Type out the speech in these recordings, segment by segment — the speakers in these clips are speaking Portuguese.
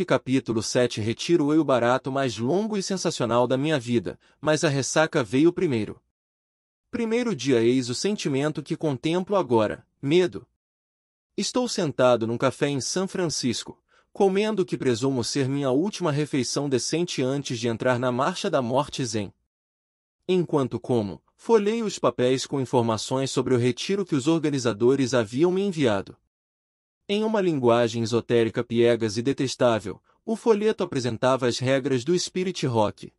Capítulo 7. Retiro foi o barato mais longo e sensacional da minha vida, mas a ressaca veio primeiro. Primeiro dia, eis o sentimento que contemplo agora: medo. Estou sentado num café em São Francisco, comendo o que presumo ser minha última refeição decente antes de entrar na marcha da morte zen. Enquanto como, folheio os papéis com informações sobre o retiro que os organizadores haviam me enviado. Em uma linguagem esotérica piegas e detestável, o folheto apresentava as regras do Spirit Rock.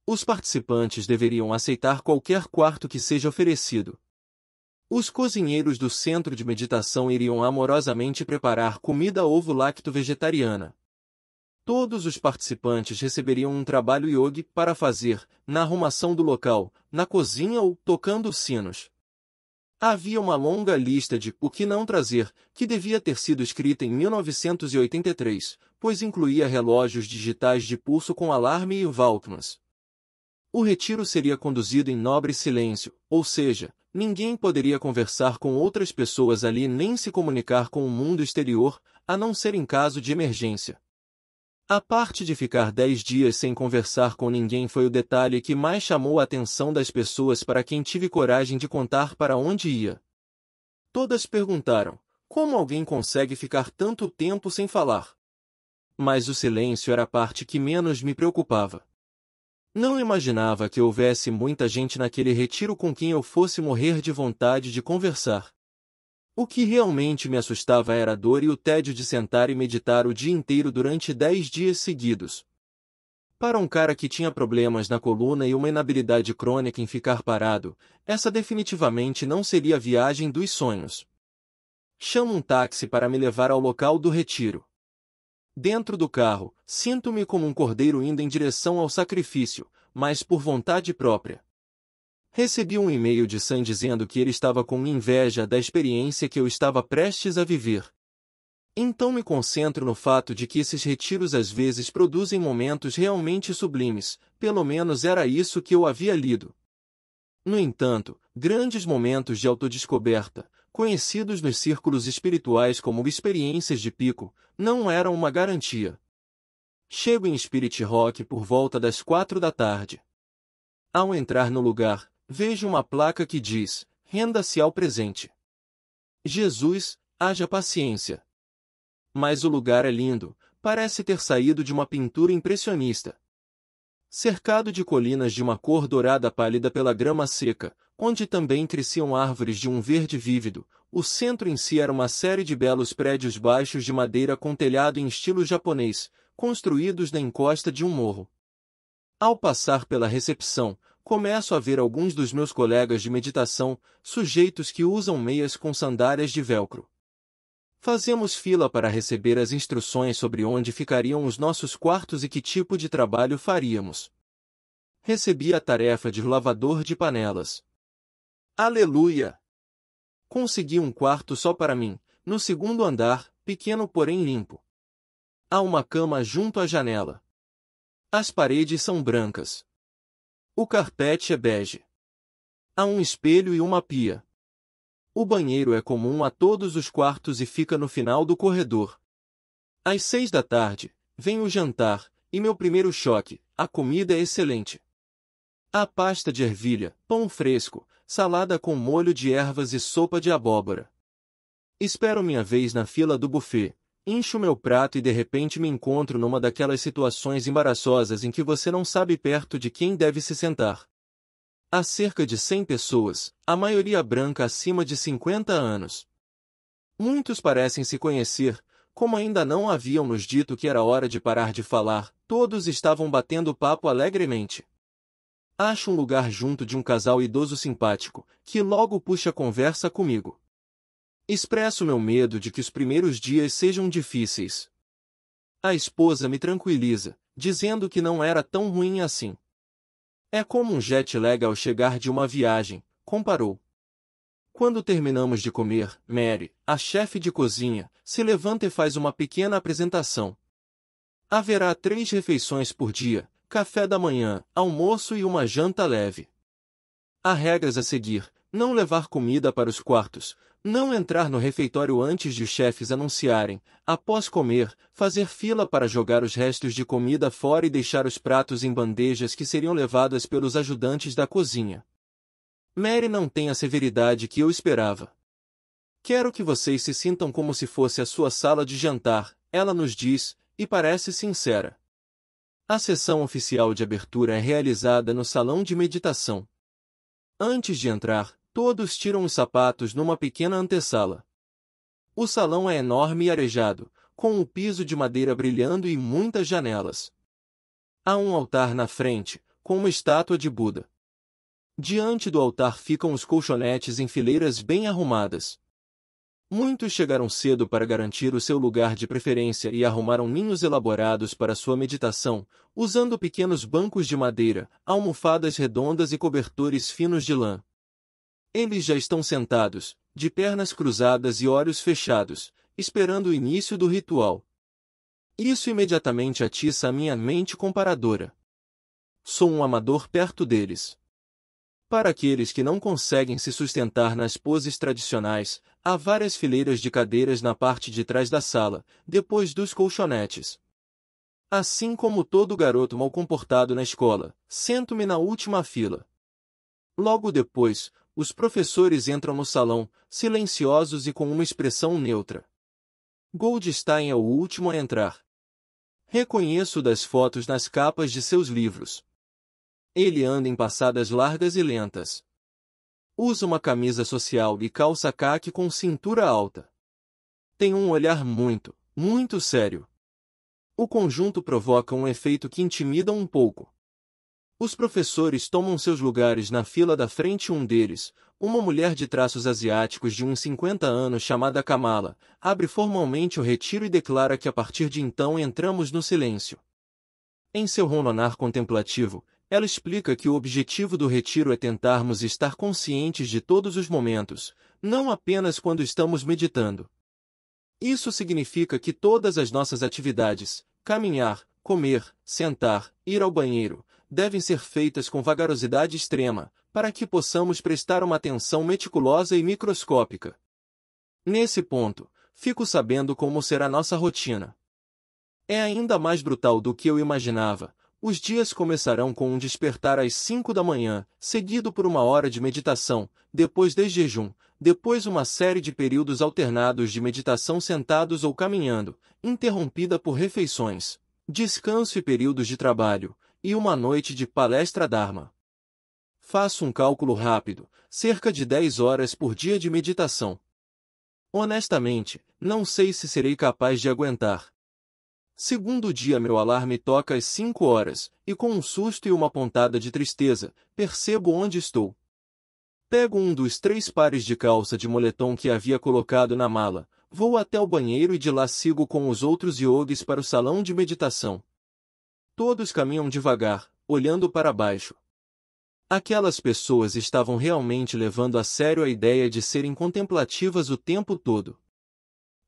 Os participantes deveriam aceitar qualquer quarto que seja oferecido. Os cozinheiros do centro de meditação iriam amorosamente preparar comida ovo-lacto-vegetariana. Todos os participantes receberiam um trabalho yogi para fazer, na arrumação do local, na cozinha ou tocando sinos. Havia uma longa lista de o que não trazer, que devia ter sido escrita em 1983, pois incluía relógios digitais de pulso com alarme e Walkmans. O retiro seria conduzido em nobre silêncio, ou seja, ninguém poderia conversar com outras pessoas ali nem se comunicar com o mundo exterior, a não ser em caso de emergência. A parte de ficar 10 dias sem conversar com ninguém foi o detalhe que mais chamou a atenção das pessoas para quem tive coragem de contar para onde ia. Todas perguntaram: como alguém consegue ficar tanto tempo sem falar? Mas o silêncio era a parte que menos me preocupava. Não imaginava que houvesse muita gente naquele retiro com quem eu fosse morrer de vontade de conversar. O que realmente me assustava era a dor e o tédio de sentar e meditar o dia inteiro durante 10 dias seguidos. Para um cara que tinha problemas na coluna e uma inabilidade crônica em ficar parado, essa definitivamente não seria a viagem dos sonhos. Chamo um táxi para me levar ao local do retiro. Dentro do carro, sinto-me como um cordeiro indo em direção ao sacrifício, mas por vontade própria. Recebi um e-mail de Sam dizendo que ele estava com inveja da experiência que eu estava prestes a viver. Então me concentro no fato de que esses retiros às vezes produzem momentos realmente sublimes, pelo menos era isso que eu havia lido. No entanto, grandes momentos de autodescoberta, conhecidos nos círculos espirituais como experiências de pico, não eram uma garantia. Chego em Spirit Rock por volta das 4 da tarde. Ao entrar no lugar, vejo uma placa que diz: renda-se ao presente. Jesus, haja paciência. Mas o lugar é lindo, parece ter saído de uma pintura impressionista. Cercado de colinas de uma cor dourada pálida pela grama seca, onde também cresciam árvores de um verde vívido, o centro em si era uma série de belos prédios baixos de madeira com telhado em estilo japonês, construídos na encosta de um morro. Ao passar pela recepção, começo a ver alguns dos meus colegas de meditação, sujeitos que usam meias com sandálias de velcro. Fazemos fila para receber as instruções sobre onde ficariam os nossos quartos e que tipo de trabalho faríamos. Recebi a tarefa de lavador de panelas. Aleluia! Consegui um quarto só para mim, no segundo andar, pequeno porém limpo. Há uma cama junto à janela. As paredes são brancas. O carpete é bege. Há um espelho e uma pia. O banheiro é comum a todos os quartos e fica no final do corredor. Às 6 da tarde, vem o jantar, e meu primeiro choque: a comida é excelente. Há pasta de ervilha, pão fresco, salada com molho de ervas e sopa de abóbora. Espero minha vez na fila do buffet, encho meu prato e de repente me encontro numa daquelas situações embaraçosas em que você não sabe perto de quem deve se sentar. Há cerca de 100 pessoas, a maioria branca acima de 50 anos. Muitos parecem se conhecer, como ainda não haviam nos dito que era hora de parar de falar, todos estavam batendo papo alegremente. Acho um lugar junto de um casal idoso simpático, que logo puxa conversa comigo. Expresso meu medo de que os primeiros dias sejam difíceis. A esposa me tranquiliza, dizendo que não era tão ruim assim. É como um jet lag ao chegar de uma viagem, comparou. Quando terminamos de comer, Mary, a chefe de cozinha, se levanta e faz uma pequena apresentação. Haverá 3 refeições por dia, café da manhã, almoço e uma janta leve. Há regras a seguir: não levar comida para os quartos, Não entrar no refeitório antes de os chefes anunciarem, após comer, fazer fila para jogar os restos de comida fora e deixar os pratos em bandejas que seriam levadas pelos ajudantes da cozinha. Mary não tem a severidade que eu esperava. Quero que vocês se sintam como se fosse a sua sala de jantar, ela nos diz, e parece sincera. A sessão oficial de abertura é realizada no salão de meditação. Antes de entrar, todos tiram os sapatos numa pequena antessala. O salão é enorme e arejado, com o piso de madeira brilhando e muitas janelas. Há um altar na frente, com uma estátua de Buda. Diante do altar ficam os colchonetes em fileiras bem arrumadas. Muitos chegaram cedo para garantir o seu lugar de preferência e arrumaram ninhos elaborados para sua meditação, usando pequenos bancos de madeira, almofadas redondas e cobertores finos de lã. Eles já estão sentados, de pernas cruzadas e olhos fechados, esperando o início do ritual. Isso imediatamente atiça a minha mente comparadora. Sou um amador perto deles. Para aqueles que não conseguem se sustentar nas poses tradicionais, há várias fileiras de cadeiras na parte de trás da sala, depois dos colchonetes. Assim como todo garoto mal comportado na escola, sento-me na última fila. Logo depois, os professores entram no salão, silenciosos e com uma expressão neutra. Goldstein é o último a entrar. Reconheço das fotos nas capas de seus livros. Ele anda em passadas largas e lentas. Usa uma camisa social e calça caque com cintura alta. Tem um olhar muito, muito sério. O conjunto provoca um efeito que intimida um pouco. Os professores tomam seus lugares na fila da frente. Um deles, uma mulher de traços asiáticos de uns 50 anos chamada Kamala, abre formalmente o retiro e declara que a partir de então entramos no silêncio. Em seu ronronar contemplativo, ela explica que o objetivo do retiro é tentarmos estar conscientes de todos os momentos, não apenas quando estamos meditando. Isso significa que todas as nossas atividades, caminhar, comer, sentar, ir ao banheiro, devem ser feitas com vagarosidade extrema, para que possamos prestar uma atenção meticulosa e microscópica. Nesse ponto, fico sabendo como será nossa rotina. É ainda mais brutal do que eu imaginava. Os dias começarão com um despertar às 5 da manhã, seguido por uma hora de meditação, depois de jejum, depois uma série de períodos alternados de meditação sentados ou caminhando, interrompida por refeições, descanso e períodos de trabalho, e uma noite de palestra Dharma. Faço um cálculo rápido, cerca de 10 horas por dia de meditação. Honestamente, não sei se serei capaz de aguentar. Segundo dia meu alarme toca às 5 horas, e com um susto e uma pontada de tristeza, percebo onde estou. Pego um dos 3 pares de calça de moletom que havia colocado na mala, vou até o banheiro e de lá sigo com os outros yogis para o salão de meditação. Todos caminham devagar, olhando para baixo. Aquelas pessoas estavam realmente levando a sério a ideia de serem contemplativas o tempo todo.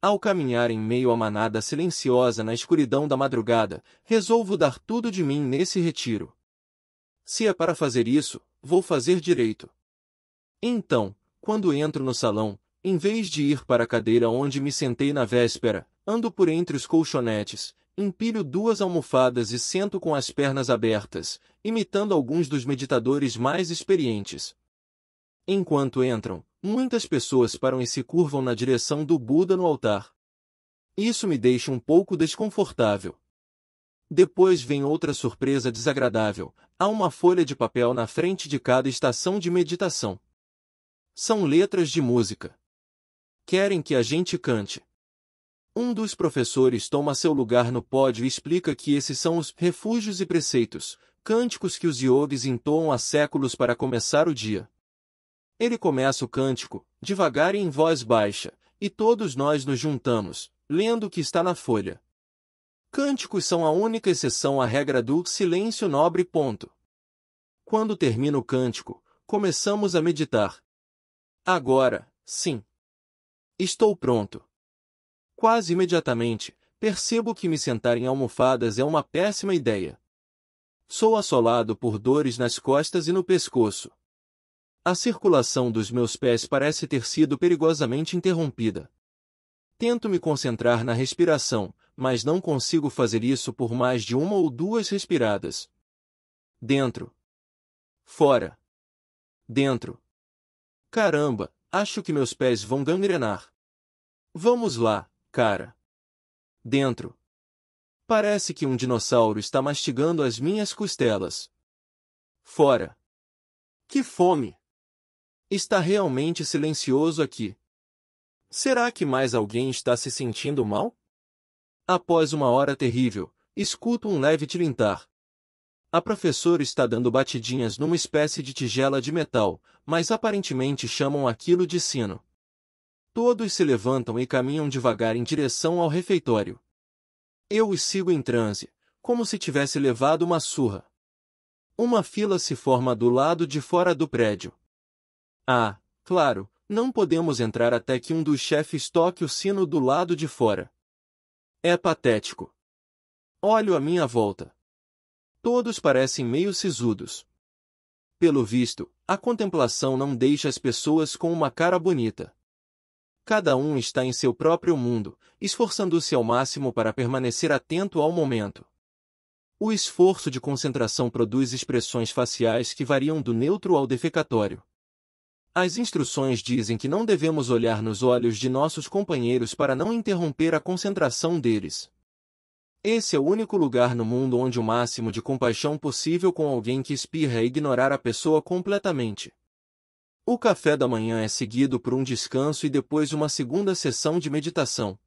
Ao caminhar em meio à manada silenciosa na escuridão da madrugada, resolvo dar tudo de mim nesse retiro. Se é para fazer isso, vou fazer direito. Então, quando entro no salão, em vez de ir para a cadeira onde me sentei na véspera, ando por entre os colchonetes, empilho 2 almofadas e sento com as pernas abertas, imitando alguns dos meditadores mais experientes. Enquanto entram, muitas pessoas param e se curvam na direção do Buda no altar. Isso me deixa um pouco desconfortável. Depois vem outra surpresa desagradável: há uma folha de papel na frente de cada estação de meditação. São letras de música. Querem que a gente cante. Um dos professores toma seu lugar no pódio e explica que esses são os refúgios e preceitos, cânticos que os yogis entoam há séculos para começar o dia. Ele começa o cântico, devagar e em voz baixa, e todos nós nos juntamos, lendo o que está na folha. Cânticos são a única exceção à regra do silêncio nobre. Ponto. Quando termina o cântico, começamos a meditar. Agora, sim. Estou pronto. Quase imediatamente, percebo que me sentar em almofadas é uma péssima ideia. Sou assolado por dores nas costas e no pescoço. A circulação dos meus pés parece ter sido perigosamente interrompida. Tento me concentrar na respiração, mas não consigo fazer isso por mais de uma ou duas respiradas. Dentro. Fora. Dentro. Caramba, acho que meus pés vão gangrenar. Vamos lá, cara. Dentro. Parece que um dinossauro está mastigando as minhas costelas. Fora. Que fome! Está realmente silencioso aqui. Será que mais alguém está se sentindo mal? Após uma hora terrível, escuto um leve tilintar. A professora está dando batidinhas numa espécie de tigela de metal, mas aparentemente chamam aquilo de sino. Todos se levantam e caminham devagar em direção ao refeitório. Eu os sigo em transe, como se tivesse levado uma surra. Uma fila se forma do lado de fora do prédio. Ah, claro, não podemos entrar até que um dos chefes toque o sino do lado de fora. É patético. Olho à minha volta. Todos parecem meio sisudos. Pelo visto, a contemplação não deixa as pessoas com uma cara bonita. Cada um está em seu próprio mundo, esforçando-se ao máximo para permanecer atento ao momento. O esforço de concentração produz expressões faciais que variam do neutro ao defecatório. As instruções dizem que não devemos olhar nos olhos de nossos companheiros para não interromper a concentração deles. Esse é o único lugar no mundo onde o máximo de compaixão possível com alguém que espirra é ignorar a pessoa completamente. O café da manhã é seguido por um descanso e depois uma segunda sessão de meditação.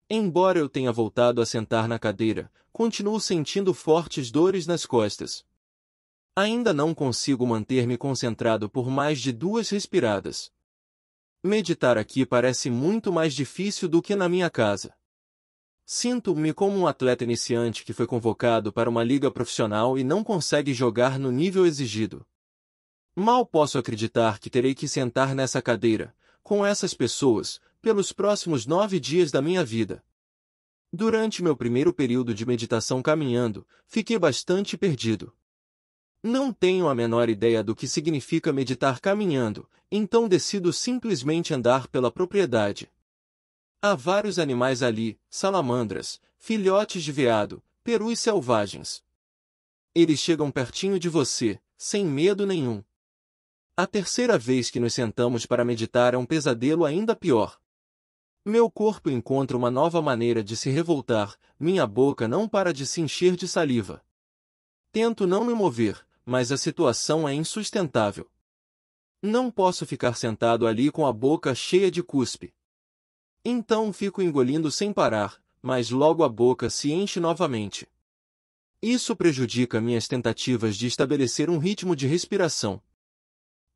Embora eu tenha voltado a sentar na cadeira, continuo sentindo fortes dores nas costas. Ainda não consigo manter-me concentrado por mais de 2 respiradas. Meditar aqui parece muito mais difícil do que na minha casa. Sinto-me como um atleta iniciante que foi convocado para uma liga profissional e não consegue jogar no nível exigido. Mal posso acreditar que terei que sentar nessa cadeira, com essas pessoas, pelos próximos 9 dias da minha vida. Durante meu primeiro período de meditação caminhando, fiquei bastante perdido. Não tenho a menor ideia do que significa meditar caminhando, então decido simplesmente andar pela propriedade. Há vários animais ali, salamandras, filhotes de veado, perus selvagens. Eles chegam pertinho de você, sem medo nenhum. A terceira vez que nos sentamos para meditar é um pesadelo ainda pior. Meu corpo encontra uma nova maneira de se revoltar, minha boca não para de se encher de saliva. Tento não me mover, mas a situação é insustentável. Não posso ficar sentado ali com a boca cheia de cuspe. Então fico engolindo sem parar, mas logo a boca se enche novamente. Isso prejudica minhas tentativas de estabelecer um ritmo de respiração.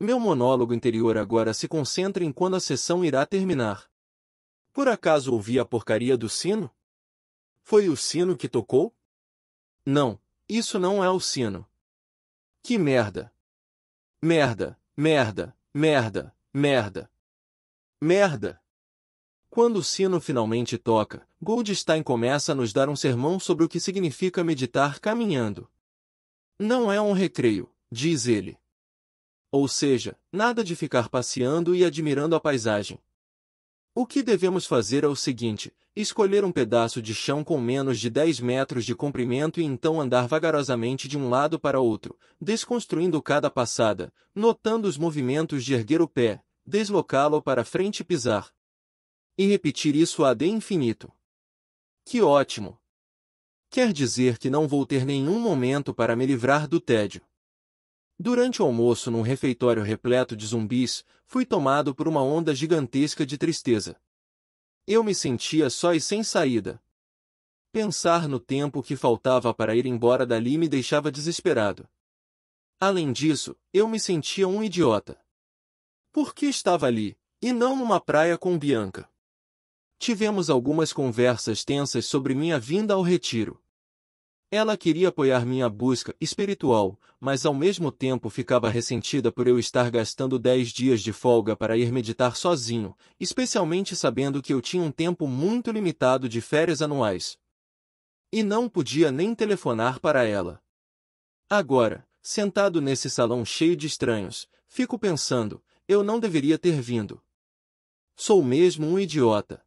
Meu monólogo interior agora se concentra em quando a sessão irá terminar. Por acaso ouvi a porcaria do sino? Foi o sino que tocou? Não, isso não é o sino. Que merda! Merda, merda, merda, merda. Merda! Quando o sino finalmente toca, Goldstein começa a nos dar um sermão sobre o que significa meditar caminhando. Não é um recreio, diz ele. Ou seja, nada de ficar passeando e admirando a paisagem. O que devemos fazer é o seguinte: escolher um pedaço de chão com menos de 10 metros de comprimento e então andar vagarosamente de um lado para outro, desconstruindo cada passada, notando os movimentos de erguer o pé, deslocá-lo para frente e pisar. E repetir isso ad infinito. Que ótimo! Quer dizer que não vou ter nenhum momento para me livrar do tédio. Durante o almoço num refeitório repleto de zumbis, fui tomado por uma onda gigantesca de tristeza. Eu me sentia só e sem saída. Pensar no tempo que faltava para ir embora dali me deixava desesperado. Além disso, eu me sentia um idiota. Por que estava ali, e não numa praia com Bianca? Tivemos algumas conversas tensas sobre minha vinda ao retiro. Ela queria apoiar minha busca espiritual, mas ao mesmo tempo ficava ressentida por eu estar gastando 10 dias de folga para ir meditar sozinho, especialmente sabendo que eu tinha um tempo muito limitado de férias anuais. E não podia nem telefonar para ela. Agora, sentado nesse salão cheio de estranhos, fico pensando, eu não deveria ter vindo. Sou mesmo um idiota.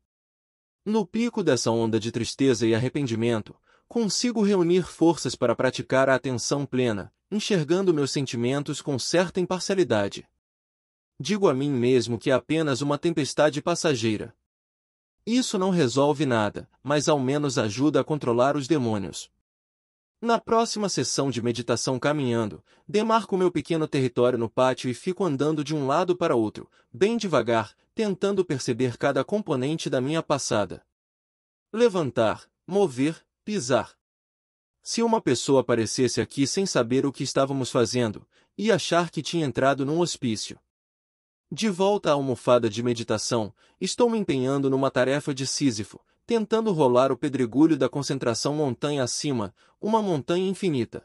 No pico dessa onda de tristeza e arrependimento, consigo reunir forças para praticar a atenção plena, enxergando meus sentimentos com certa imparcialidade. Digo a mim mesmo que é apenas uma tempestade passageira. Isso não resolve nada, mas ao menos ajuda a controlar os demônios. Na próxima sessão de meditação caminhando, demarco meu pequeno território no pátio e fico andando de um lado para outro, bem devagar, tentando perceber cada componente da minha passada. Levantar, mover, pisar. Se uma pessoa aparecesse aqui sem saber o que estávamos fazendo, ia achar que tinha entrado num hospício. De volta à almofada de meditação, estou me empenhando numa tarefa de Sísifo, tentando rolar o pedregulho da concentração montanha acima, uma montanha infinita.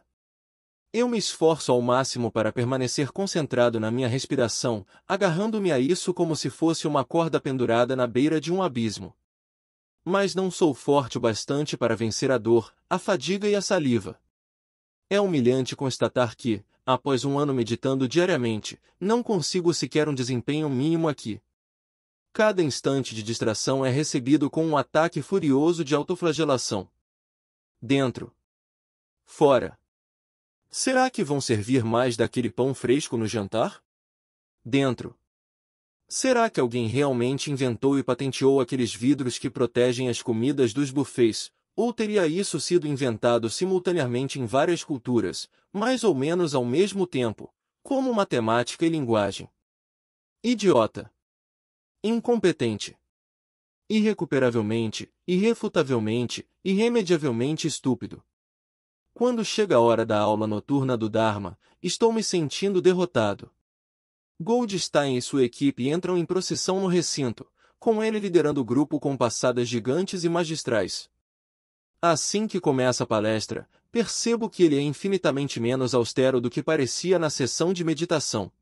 Eu me esforço ao máximo para permanecer concentrado na minha respiração, agarrando-me a isso como se fosse uma corda pendurada na beira de um abismo. Mas não sou forte o bastante para vencer a dor, a fadiga e a saliva. É humilhante constatar que, após um ano meditando diariamente, não consigo sequer um desempenho mínimo aqui. Cada instante de distração é recebido com um ataque furioso de autoflagelação. Dentro. Fora. Será que vão servir mais daquele pão fresco no jantar? Dentro. Será que alguém realmente inventou e patenteou aqueles vidros que protegem as comidas dos buffets, ou teria isso sido inventado simultaneamente em várias culturas, mais ou menos ao mesmo tempo, como matemática e linguagem? Idiota. Incompetente. Irrecuperavelmente, irrefutavelmente, irremediavelmente estúpido. Quando chega a hora da aula noturna do Dharma, estou me sentindo derrotado. Goldstein e sua equipe entram em procissão no recinto, com ele liderando o grupo com passadas gigantes e magistrais. Assim que começa a palestra, percebo que ele é infinitamente menos austero do que parecia na sessão de meditação.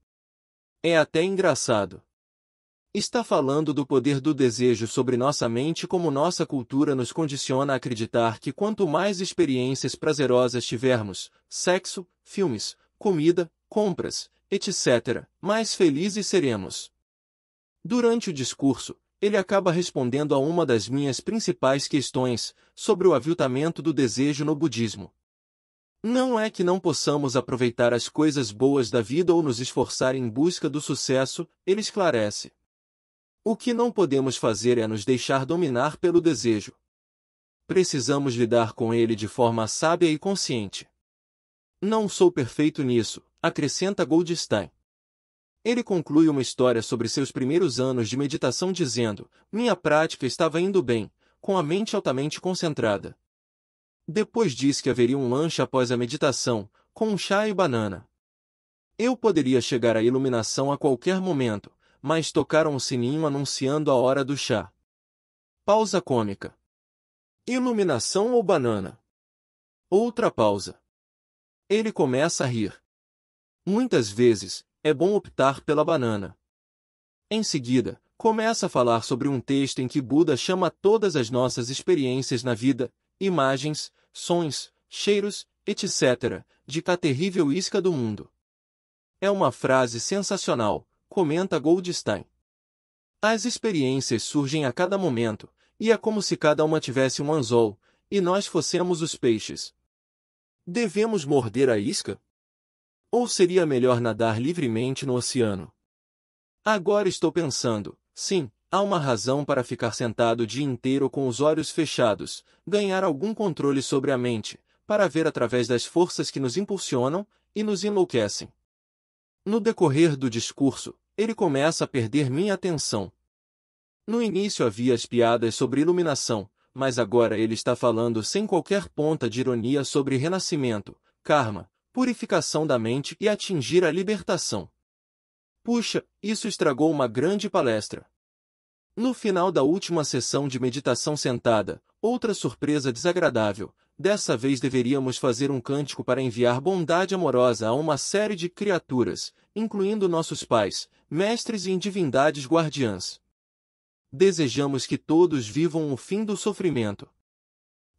É até engraçado. Está falando do poder do desejo sobre nossa mente, como nossa cultura nos condiciona a acreditar que quanto mais experiências prazerosas tivermos, sexo, filmes, comida, compras, etc., mais felizes seremos. Durante o discurso, ele acaba respondendo a uma das minhas principais questões, sobre o aviltamento do desejo no budismo. Não é que não possamos aproveitar as coisas boas da vida ou nos esforçar em busca do sucesso, ele esclarece. O que não podemos fazer é nos deixar dominar pelo desejo. Precisamos lidar com ele de forma sábia e consciente. Não sou perfeito nisso, acrescenta Goldstein. Ele conclui uma história sobre seus primeiros anos de meditação dizendo: minha prática estava indo bem, com a mente altamente concentrada. Depois diz que haveria um lanche após a meditação, com um chá e banana. Eu poderia chegar à iluminação a qualquer momento, mas tocaram o sininho anunciando a hora do chá. Pausa cômica. Iluminação ou banana? Outra pausa. Ele começa a rir. Muitas vezes, é bom optar pela banana. Em seguida, começa a falar sobre um texto em que Buda chama todas as nossas experiências na vida, imagens, sons, cheiros, etc., de a terrível isca do mundo. É uma frase sensacional, comenta Goldstein. As experiências surgem a cada momento, e é como se cada uma tivesse um anzol, e nós fossemos os peixes. Devemos morder a isca? Ou seria melhor nadar livremente no oceano? Agora estou pensando, sim, há uma razão para ficar sentado o dia inteiro com os olhos fechados, ganhar algum controle sobre a mente, para ver através das forças que nos impulsionam e nos enlouquecem. No decorrer do discurso, ele começa a perder minha atenção. No início havia as piadas sobre iluminação, mas agora ele está falando sem qualquer ponta de ironia sobre renascimento, karma, purificação da mente e atingir a libertação. Puxa, isso estragou uma grande palestra. No final da última sessão de meditação sentada, outra surpresa desagradável, dessa vez deveríamos fazer um cântico para enviar bondade amorosa a uma série de criaturas, incluindo nossos pais, mestres e divindades guardiãs. Desejamos que todos vivam o fim do sofrimento.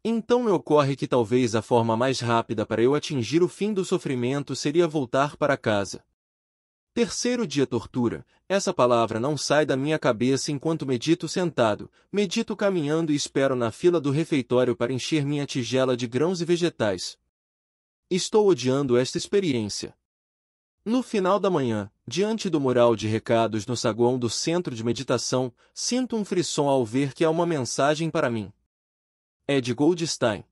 Então me ocorre que talvez a forma mais rápida para eu atingir o fim do sofrimento seria voltar para casa. Terceiro dia tortura. Essa palavra não sai da minha cabeça enquanto medito sentado, medito caminhando e espero na fila do refeitório para encher minha tigela de grãos e vegetais. Estou odiando esta experiência. No final da manhã, diante do mural de recados no saguão do centro de meditação, sinto um frisson ao ver que há uma mensagem para mim. É de Goldstein.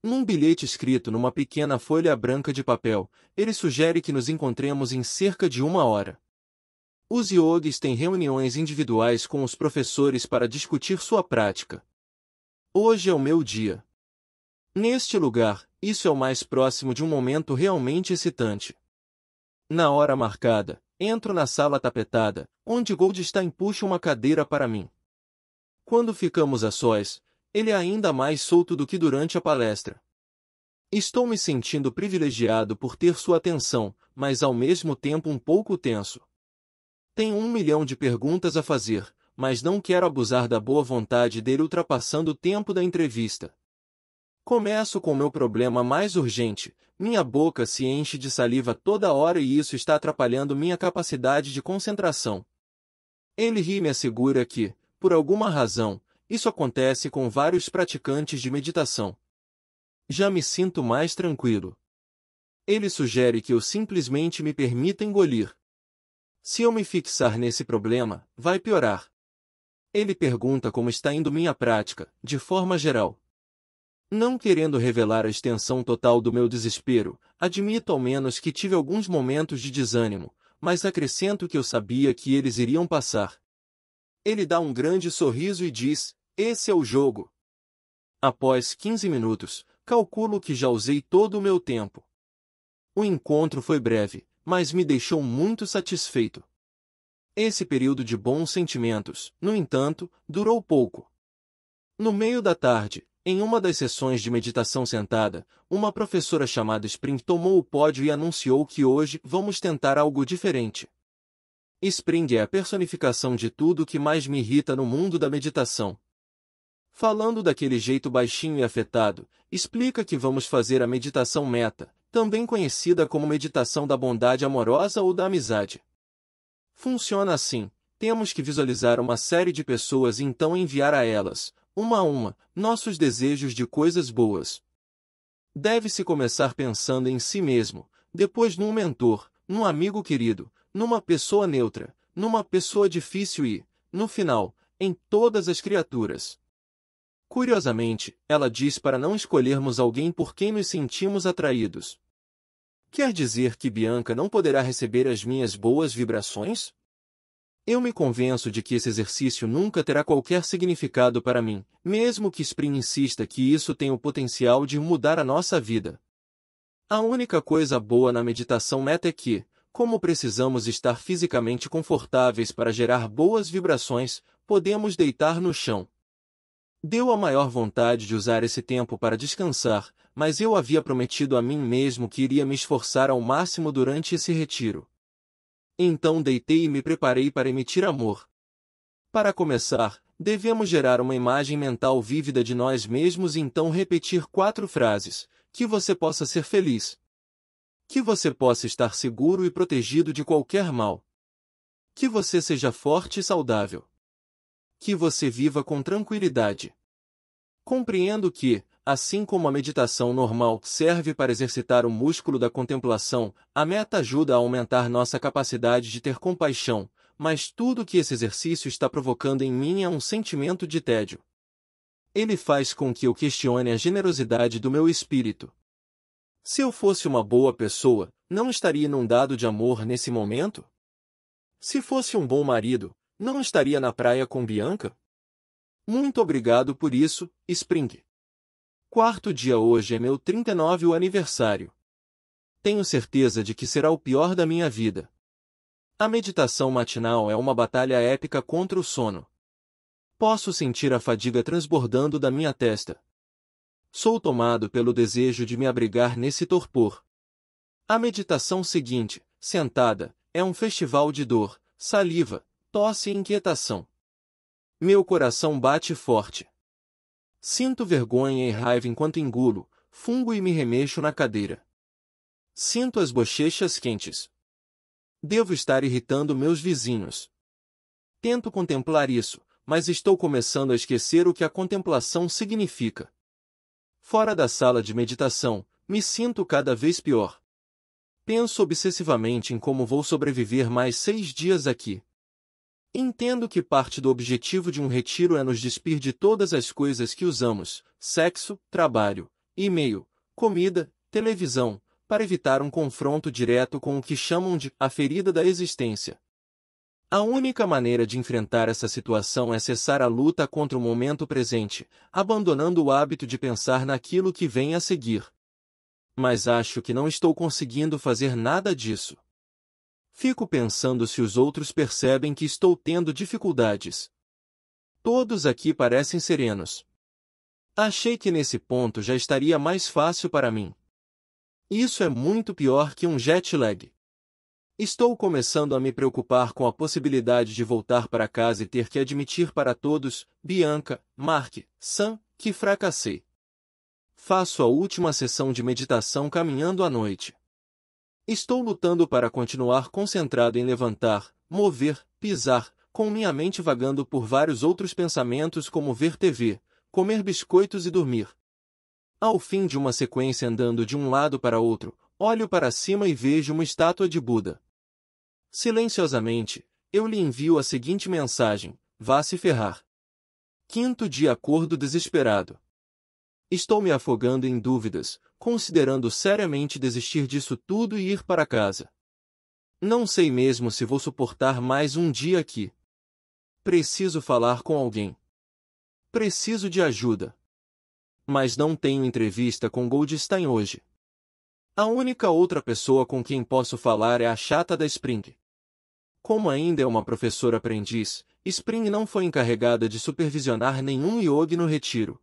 Num bilhete escrito numa pequena folha branca de papel, ele sugere que nos encontremos em cerca de 1 hora. Os yogis têm reuniões individuais com os professores para discutir sua prática. Hoje é o meu dia. Neste lugar, isso é o mais próximo de um momento realmente excitante. Na hora marcada, entro na sala tapetada, onde Goldstein puxa uma cadeira para mim. Quando ficamos a sós, ele é ainda mais solto do que durante a palestra. Estou me sentindo privilegiado por ter sua atenção, mas ao mesmo tempo um pouco tenso. Tenho 1 milhão de perguntas a fazer, mas não quero abusar da boa vontade dele ultrapassando o tempo da entrevista. Começo com meu problema mais urgente. Minha boca se enche de saliva toda hora e isso está atrapalhando minha capacidade de concentração. Ele ri e me assegura que, por alguma razão, isso acontece com vários praticantes de meditação. Já me sinto mais tranquilo. Ele sugere que eu simplesmente me permita engolir. Se eu me fixar nesse problema, vai piorar. Ele pergunta como está indo minha prática, de forma geral. Não querendo revelar a extensão total do meu desespero, admito ao menos que tive alguns momentos de desânimo, mas acrescento que eu sabia que eles iriam passar. Ele dá um grande sorriso e diz: "Esse é o jogo." Após 15 minutos, calculo que já usei todo o meu tempo. O encontro foi breve, mas me deixou muito satisfeito. Esse período de bons sentimentos, no entanto, durou pouco. No meio da tarde, em uma das sessões de meditação sentada, uma professora chamada Spring tomou o pódio e anunciou que hoje vamos tentar algo diferente. Spring é a personificação de tudo o que mais me irrita no mundo da meditação. Falando daquele jeito baixinho e afetado, explica que vamos fazer a meditação meta, também conhecida como meditação da bondade amorosa ou da amizade. Funciona assim: temos que visualizar uma série de pessoas e então enviar a elas, uma a uma, nossos desejos de coisas boas. Deve-se começar pensando em si mesmo, depois num mentor, num amigo querido, numa pessoa neutra, numa pessoa difícil e, no final, em todas as criaturas. Curiosamente, ela diz para não escolhermos alguém por quem nos sentimos atraídos. Quer dizer que Bianca não poderá receber as minhas boas vibrações? Eu me convenço de que esse exercício nunca terá qualquer significado para mim, mesmo que Spring insista que isso tem o potencial de mudar a nossa vida. A única coisa boa na meditação meta é que, como precisamos estar fisicamente confortáveis para gerar boas vibrações, podemos deitar no chão. Deu a maior vontade de usar esse tempo para descansar, mas eu havia prometido a mim mesmo que iria me esforçar ao máximo durante esse retiro. Então deitei e me preparei para emitir amor. Para começar, devemos gerar uma imagem mental vívida de nós mesmos e então repetir 4 frases: que você possa ser feliz, que você possa estar seguro e protegido de qualquer mal, que você seja forte e saudável, que você viva com tranquilidade. Compreendo que, assim como a meditação normal serve para exercitar o músculo da contemplação, a meta ajuda a aumentar nossa capacidade de ter compaixão, mas tudo que esse exercício está provocando em mim é um sentimento de tédio. Ele faz com que eu questione a generosidade do meu espírito. Se eu fosse uma boa pessoa, não estaria inundado de amor nesse momento? Se fosse um bom marido, não estaria na praia com Bianca? Muito obrigado por isso, Spring. Quarto dia. Hoje é meu 39º aniversário. Tenho certeza de que será o pior da minha vida. A meditação matinal é uma batalha épica contra o sono. Posso sentir a fadiga transbordando da minha testa. Sou tomado pelo desejo de me abrigar nesse torpor. A meditação seguinte, sentada, é um festival de dor, saliva, tosse e inquietação. Meu coração bate forte. Sinto vergonha e raiva enquanto engulo, fungo e me remexo na cadeira. Sinto as bochechas quentes. Devo estar irritando meus vizinhos. Tento contemplar isso, mas estou começando a esquecer o que a contemplação significa. Fora da sala de meditação, me sinto cada vez pior. Penso obsessivamente em como vou sobreviver mais 6 dias aqui. Entendo que parte do objetivo de um retiro é nos despir de todas as coisas que usamos, sexo, trabalho, e-mail, comida, televisão, para evitar um confronto direto com o que chamam de a ferida da existência. A única maneira de enfrentar essa situação é cessar a luta contra o momento presente, abandonando o hábito de pensar naquilo que vem a seguir. Mas acho que não estou conseguindo fazer nada disso. Fico pensando se os outros percebem que estou tendo dificuldades. Todos aqui parecem serenos. Achei que nesse ponto já estaria mais fácil para mim. Isso é muito pior que um jet lag. Estou começando a me preocupar com a possibilidade de voltar para casa e ter que admitir para todos, Bianca, Mark, Sam, que fracassei. Faço a última sessão de meditação caminhando à noite. Estou lutando para continuar concentrado em levantar, mover, pisar, com minha mente vagando por vários outros pensamentos como ver TV, comer biscoitos e dormir. Ao fim de uma sequência andando de um lado para outro, olho para cima e vejo uma estátua de Buda. Silenciosamente, eu lhe envio a seguinte mensagem: vá se ferrar. 5º dia acordo desesperado. Estou me afogando em dúvidas, considerando seriamente desistir disso tudo e ir para casa. Não sei mesmo se vou suportar mais um dia aqui. Preciso falar com alguém. Preciso de ajuda. Mas não tenho entrevista com Goldstein hoje. A única outra pessoa com quem posso falar é a chata da Spring. Como ainda é uma professora aprendiz, Spring não foi encarregada de supervisionar nenhum yogi no retiro.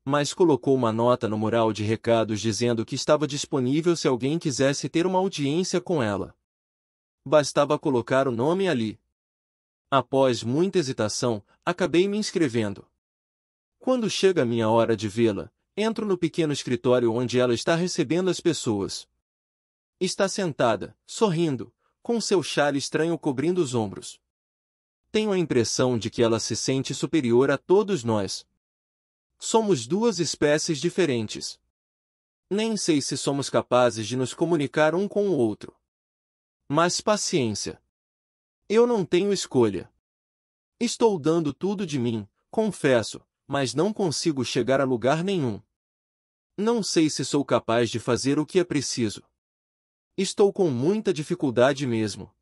Mas colocou uma nota no mural de recados dizendo que estava disponível se alguém quisesse ter uma audiência com ela. Bastava colocar o nome ali. Após muita hesitação, acabei me inscrevendo. Quando chega a minha hora de vê-la, entro no pequeno escritório onde ela está recebendo as pessoas. Está sentada, sorrindo, com seu chale estranho cobrindo os ombros. Tenho a impressão de que ela se sente superior a todos nós. Somos duas espécies diferentes. Nem sei se somos capazes de nos comunicar um com o outro. Mas paciência. Eu não tenho escolha. Estou dando tudo de mim, confesso, mas não consigo chegar a lugar nenhum. Não sei se sou capaz de fazer o que é preciso. Estou com muita dificuldade mesmo.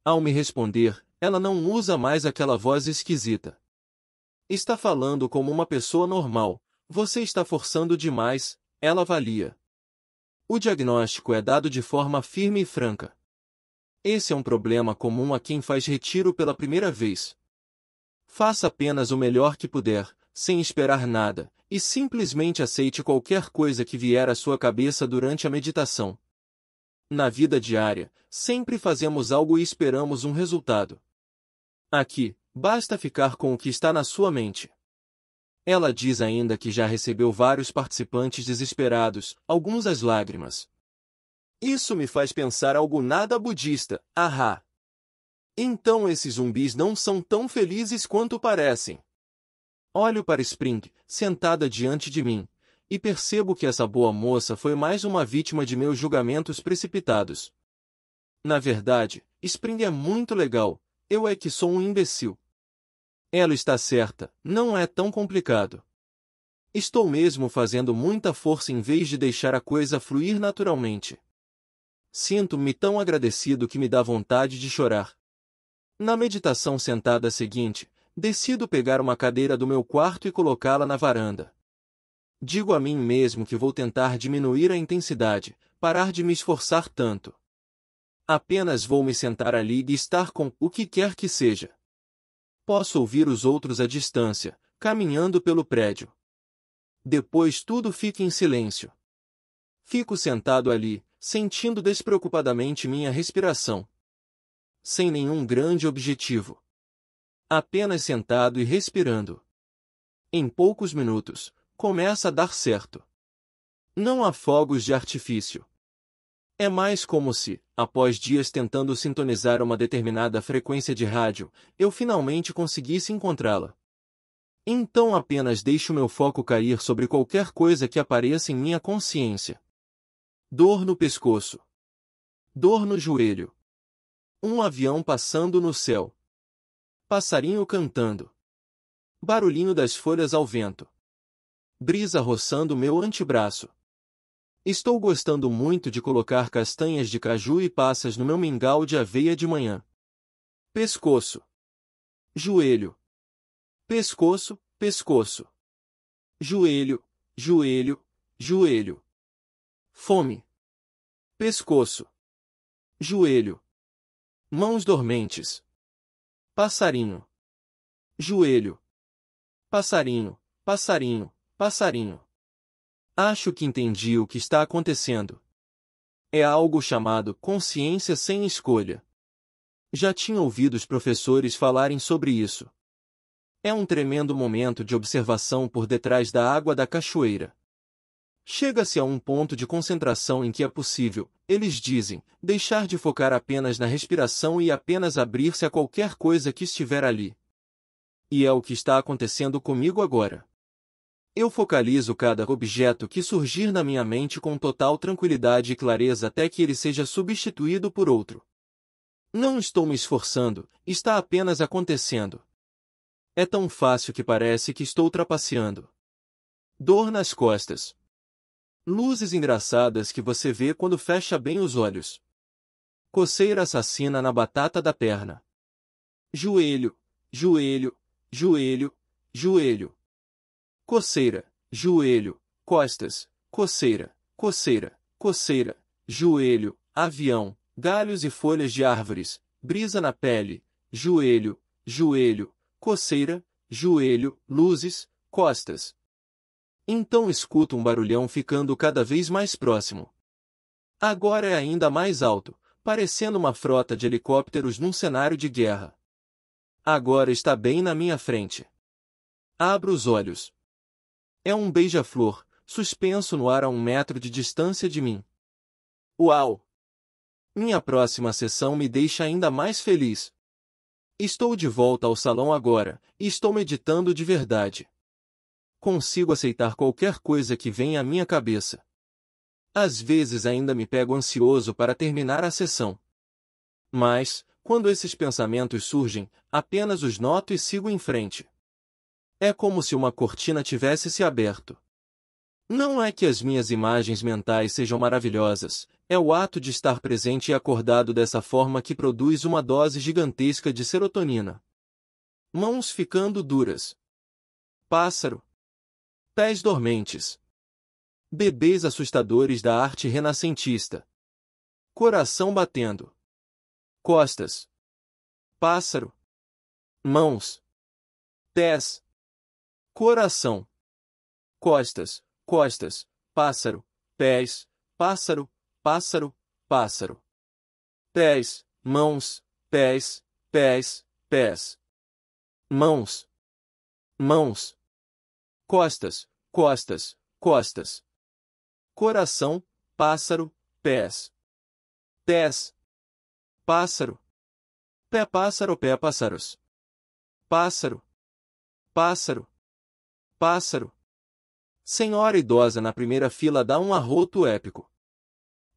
Ao me responder, ela não usa mais aquela voz esquisita. Está falando como uma pessoa normal. Você está forçando demais, ela avalia. O diagnóstico é dado de forma firme e franca. Esse é um problema comum a quem faz retiro pela primeira vez. Faça apenas o melhor que puder, sem esperar nada, e simplesmente aceite qualquer coisa que vier à sua cabeça durante a meditação. Na vida diária, sempre fazemos algo e esperamos um resultado. Aqui, basta ficar com o que está na sua mente. Ela diz ainda que já recebeu vários participantes desesperados, alguns às lágrimas. Isso me faz pensar algo nada budista, ahá. Então esses zumbis não são tão felizes quanto parecem. Olho para Spring, sentada diante de mim, e percebo que essa boa moça foi mais uma vítima de meus julgamentos precipitados. Na verdade, Spring é muito legal, eu é que sou um imbecil. Ela está certa, não é tão complicado. Estou mesmo fazendo muita força em vez de deixar a coisa fluir naturalmente. Sinto-me tão agradecido que me dá vontade de chorar. Na meditação sentada seguinte, decido pegar uma cadeira do meu quarto e colocá-la na varanda. Digo a mim mesmo que vou tentar diminuir a intensidade, parar de me esforçar tanto. Apenas vou me sentar ali e estar com o que quer que seja. Posso ouvir os outros à distância, caminhando pelo prédio. Depois tudo fica em silêncio. Fico sentado ali, sentindo despreocupadamente minha respiração. Sem nenhum grande objetivo. Apenas sentado e respirando. Em poucos minutos, começa a dar certo. Não há fogos de artifício. É mais como se, após dias tentando sintonizar uma determinada frequência de rádio, eu finalmente conseguisse encontrá-la. Então apenas deixo meu foco cair sobre qualquer coisa que apareça em minha consciência. Dor no pescoço. Dor no joelho. Um avião passando no céu. Passarinho cantando. Barulhinho das folhas ao vento. Brisa roçando meu antebraço. Estou gostando muito de colocar castanhas de caju e passas no meu mingau de aveia de manhã. Pescoço. Joelho. Pescoço, pescoço. Joelho, joelho, joelho. Fome. Pescoço. Joelho. Mãos dormentes. Passarinho. Joelho. Passarinho, passarinho, passarinho. Acho que entendi o que está acontecendo. É algo chamado consciência sem escolha. Já tinha ouvido os professores falarem sobre isso. É um tremendo momento de observação por detrás da água da cachoeira. Chega-se a um ponto de concentração em que é possível, eles dizem, deixar de focar apenas na respiração e apenas abrir-se a qualquer coisa que estiver ali. E é o que está acontecendo comigo agora. Eu focalizo cada objeto que surgir na minha mente com total tranquilidade e clareza até que ele seja substituído por outro. Não estou me esforçando, está apenas acontecendo. É tão fácil que parece que estou trapaceando. Dor nas costas. Luzes engraçadas que você vê quando fecha bem os olhos. Coceira assassina na batata da perna. Joelho, joelho, joelho, joelho. Coceira, joelho, costas, coceira, coceira, coceira, joelho, avião, galhos e folhas de árvores, brisa na pele, joelho, joelho, coceira, joelho, luzes, costas. Então escuto um barulhão ficando cada vez mais próximo. Agora é ainda mais alto, parecendo uma frota de helicópteros num cenário de guerra. Agora está bem na minha frente. Abro os olhos. É um beija-flor, suspenso no ar a 1 metro de distância de mim. Uau! Minha próxima sessão me deixa ainda mais feliz. Estou de volta ao salão agora, e estou meditando de verdade. Consigo aceitar qualquer coisa que venha à minha cabeça. Às vezes ainda me pego ansioso para terminar a sessão. Mas, quando esses pensamentos surgem, apenas os noto e sigo em frente. É como se uma cortina tivesse se aberto. Não é que as minhas imagens mentais sejam maravilhosas, é o ato de estar presente e acordado dessa forma que produz uma dose gigantesca de serotonina. Mãos ficando duras. Pássaro. Pés dormentes. Bebês assustadores da arte renascentista. Coração batendo. Costas. Pássaro. Mãos. Pés. Coração. Costas, costas, pássaro, pés, pássaro, pássaro, pássaro. Pés, mãos, pés, pés, pés. Mãos. Mãos. Costas, costas, costas. Coração, pássaro, pés. Pés. Pássaro. Pé pássaro, pé pássaros. Pássaro. Pássaro. Pássaro. Senhora idosa na primeira fila dá um arroto épico.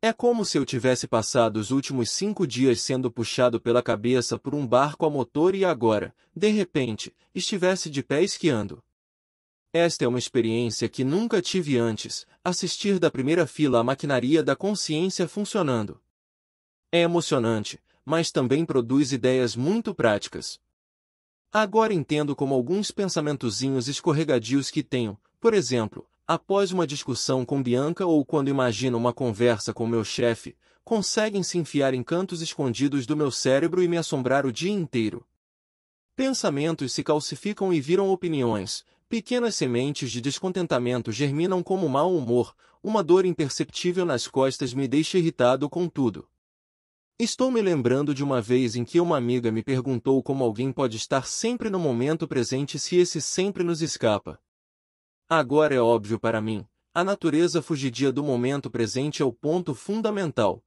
É como se eu tivesse passado os últimos 5 dias sendo puxado pela cabeça por um barco a motor e agora, de repente, estivesse de pé esquiando. Esta é uma experiência que nunca tive antes, assistir da primeira fila a maquinaria da consciência funcionando. É emocionante, mas também produz ideias muito práticas. Agora entendo como alguns pensamentozinhos escorregadios que tenho, por exemplo, após uma discussão com Bianca ou quando imagino uma conversa com meu chefe, conseguem se enfiar em cantos escondidos do meu cérebro e me assombrar o dia inteiro. Pensamentos se calcificam e viram opiniões, pequenas sementes de descontentamento germinam como mau humor, uma dor imperceptível nas costas me deixa irritado com tudo. Estou me lembrando de uma vez em que uma amiga me perguntou como alguém pode estar sempre no momento presente se esse sempre nos escapa. Agora é óbvio para mim, a natureza fugidia do momento presente é o ponto fundamental.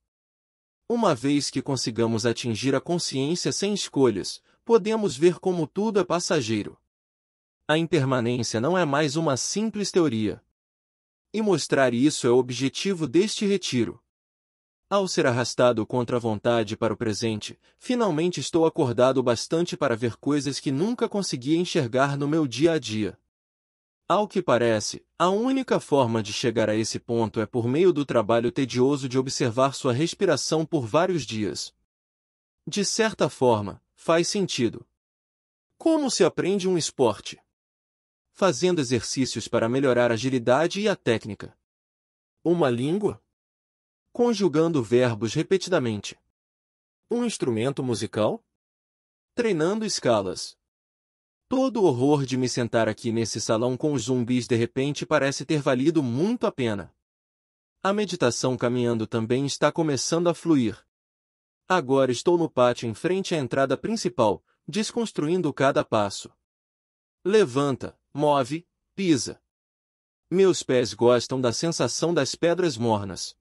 Uma vez que consigamos atingir a consciência sem escolhas, podemos ver como tudo é passageiro. A impermanência não é mais uma simples teoria. E mostrar isso é o objetivo deste retiro. Ao ser arrastado contra a vontade para o presente, finalmente estou acordado o bastante para ver coisas que nunca conseguia enxergar no meu dia a dia. Ao que parece, a única forma de chegar a esse ponto é por meio do trabalho tedioso de observar sua respiração por vários dias. De certa forma, faz sentido. Como se aprende um esporte? Fazendo exercícios para melhorar a agilidade e a técnica. Uma língua? Conjugando verbos repetidamente. Um instrumento musical? Treinando escalas. Todo o horror de me sentar aqui nesse salão com os zumbis de repente parece ter valido muito a pena. A meditação caminhando também está começando a fluir. Agora estou no pátio em frente à entrada principal, desconstruindo cada passo. Levanta, move, pisa. Meus pés gostam da sensação das pedras mornas.